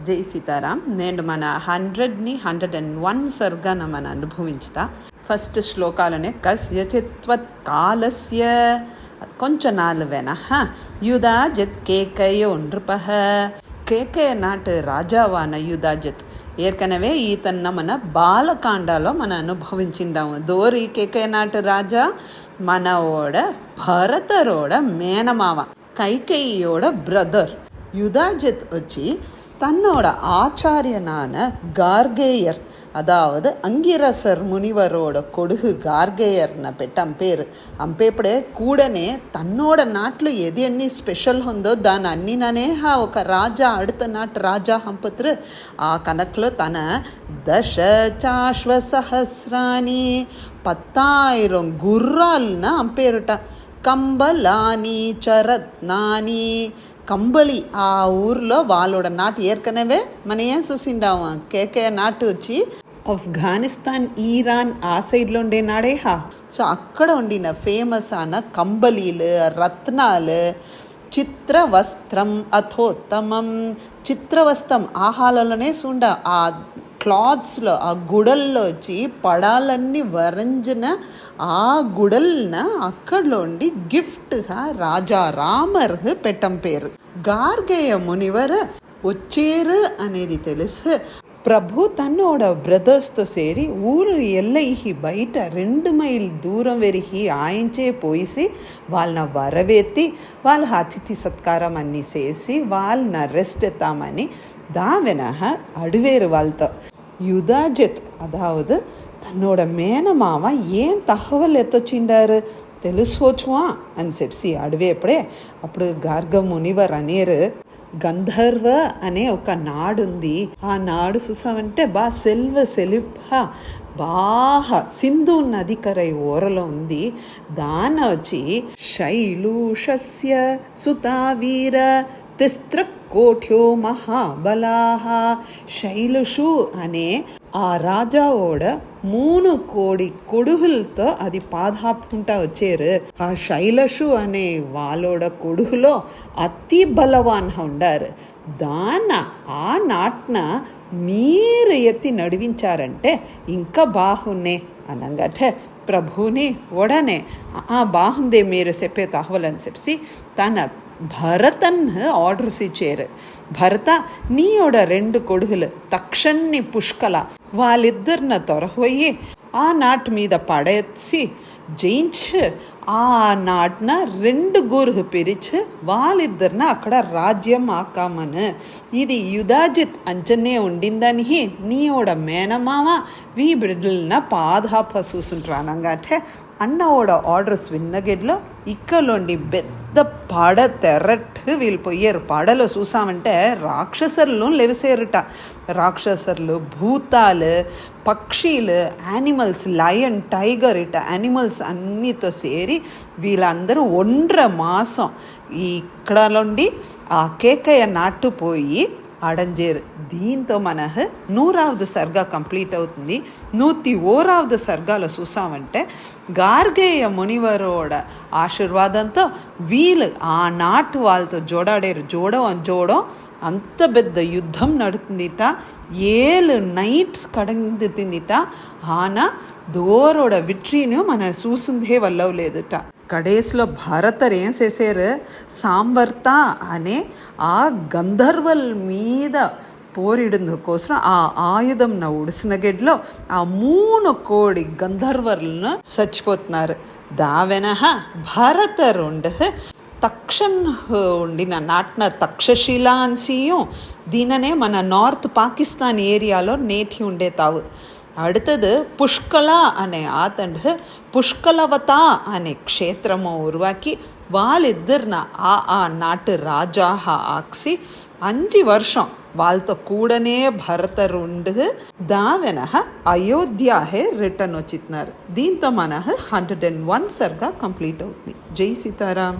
జై సీతారాం. నేను మన 100ని 101 సర్గాన మన అనుభవించుతా. ఫస్ట్ శ్లోకాలనే కస్యచిత్వత్ కాలస్య కొంచెం నాలు వెన யுதாஜத் கேக்கையோ நృபஹ. కేకే నాటి రాజావాన యుధాజత్. ఏర్కనవే ఈతన్న మన బాలకాండలో మన అనుభవించిందాము. దోరి కేకే నాటి రాజా మనోడ భరతరోட మేనమావ, கைகேயோட பிரதர். யுதாஜத் வச்சு தன்னோட ஆச்சாரியனான கார்கேயர், அதாவது అంగిరసర్ మునివరోட కొడుకు గార్గేయర్న పెట్టం పేరు. అంపేపడే కూడనే తన్నోడ నాట్లు ఎది అన్ని స్పెషల్ ఉందో దాని అన్నిననే ఒక రాజా అడుత నాటు రాజా హంపత్రు. ఆ కనక్లో తన 10,000 10,000 గుర్రాలన అంపేరుట. కంబలాని చరత్నాని. కంబలి ఆ ఊర్లో వాళ్ళోட నాటు ఏర్కనవే మన ఏం చూసిండాము. కేకే నాటు వచ్చి ఆఫ్ఘనిస్తాన్, ఈరాన్ ఆ సైడ్లో ఉండే నాడేహా. సో అక్కడ ఉండిన ఫేమస్ అయిన కంబలీలు, రత్నాలు, చిత్రవస్త్రం అథోత్తమం. చిత్రవస్త్రం ఆహాలలోనే చూండ ఆ క్లాత్స్లో ఆ గుడల్లో వచ్చి పడాలన్నీ వరంజిన ఆ గుడల్న అక్కడలో ఉండి గిఫ్ట్గా రాజా రామర్ పెట్టం పేరు. గార్గేయ మునివర్ వచ్చేరు అనేది తెలుసు. ప్రభు తన్నోட బ్రదర్స్తో సేరి ఊరు ఎల్లయిహి బయట 2 మైల్ దూరం వెరిహి ఆయించే పోయిసి వాళ్ళని వరవేత్తి వాళ్ళ అతిథి సత్కారం అన్నీ చేసి వాళ్ళని రెస్ట్ ఎత్తామని దావెన అడివేరు వాళ్ళతో. யுதாஜத் அதாவது தன்னோட மேனமாவ ஏன் தகவல் ఎత్తొచ్చిండారు తెలుసుకోవచ్చువా అని చెప్పి అడివేప్పుడే అప్పుడు గార్గ మునివర్ అనేరు, గంధర్వ అనే ఒక నాడుంది. ఆ నాడు చూసామంటే సెలిప్ప బాగా సింధు నది కరై ఓరలో ఉంది. దాన వచ్చి శైలూషస్య సుతావీర తిస్త్రకోఠ్యో మహాబలాహ. శైలుషు అనే ఆ రాజాவோட 3 కోడి కొడుకులతో అది పాదాపుకుంటా వచ్చారు. ఆ శైలషు అనే వాళ్ళోட కొడుకులో అతి బలవాన్ ఉండారు. ఆ నాట్న మీరు ఎత్తి నడివించారంటే ఇంకా బాగున్నే అనంగటే ప్రభుని ఒడనే బాగుందే మీరు చెప్పే తహవలని చెప్పి తన భరతన్ ఆర్డర్స్ ఇచ్చారు. భరత, నీయోడ 2 కొడుకులు తక్షణ్ణి పుష్కల వాళ్ళిద్దరిన తొరహోయి ఆ నాటు మీద పడేసి జయించి ఆ నాటున 2 గూరు పిరిచి వాళ్ళిద్దరిన అక్కడ రాజ్యం ఆకామను. ఇది యుధాజిత్ అంచనే ఉండిందని నీయోడ మేనమామ వీ బిడ్డలన పాదాప చూసుంటానంగాటే అన్నోడ ఆర్డర్స్ విన్నగెడ్లో ఇక్కలోండి పెద్ద పడ తెరట్టు వీళ్ళు పోయారు. పడలో చూసామంటే రాక్షసర్లు లెవసేరుట. రాక్షసర్లు, భూతాలు, పక్షీలు, యానిమల్స్, లయన్, టైగర్ ఇట యానిమల్స్ అన్నితో సేరి వీళ్ళందరూ 1.5 మాసం ఇక్కడలోండి ఆ కేకయ్య నాటు పోయి అడంజేరు. దీంతో మన 100వ సర్గా కంప్లీట్ అవుతుంది. 101వ సర్గాలో చూసామంటే గార్గేయ మునివరోడ ఆశీర్వాదంతో వీళ్ళు ఆ నాటు వాళ్ళతో జోడాడేరు. జోడం అంత పెద్ద యుద్ధం నడుతుందిట. 7 నైట్స్ కడందిందిట. ఆనా దోరోడ విట్రీను మన చూసిందే వల్లవలేదుట. కడేస్లో భరతర్ ఏం చేశారు, సాంబర్త అనే ఆ గంధర్వల్ మీద పోరిడందుకోసం ఆ ఆయుధం నా ఉడిసిన గెడ్లో ఆ 3 కోడి గంధర్వర్లను చచ్చిపోతున్నారు. దావెన భరతర్ తక్షణ్ ఉండిన నాట్న తక్షశిలా అన్సియం దీననే మన నార్త్ పాకిస్తాన్ ఏరియాలో నేటి ఉండే తావు. அடுத்தது புஷ்கலா అనే ఆతండు పుష్కలవత అనే క్షేత్రము ఉరువాకి వాళ్ళిద్దరిన ఆ నాటు రాజాహ ఆక్సి 5 వర్షం వాళ్ళతో కూడనే భరతరుండు దావెన అయోధ్యాహే రిటర్న్ వచ్చితున్నారు. దీంతో మన 101 సర్గా కంప్లీట్ అవుతుంది. జై సీతారాం.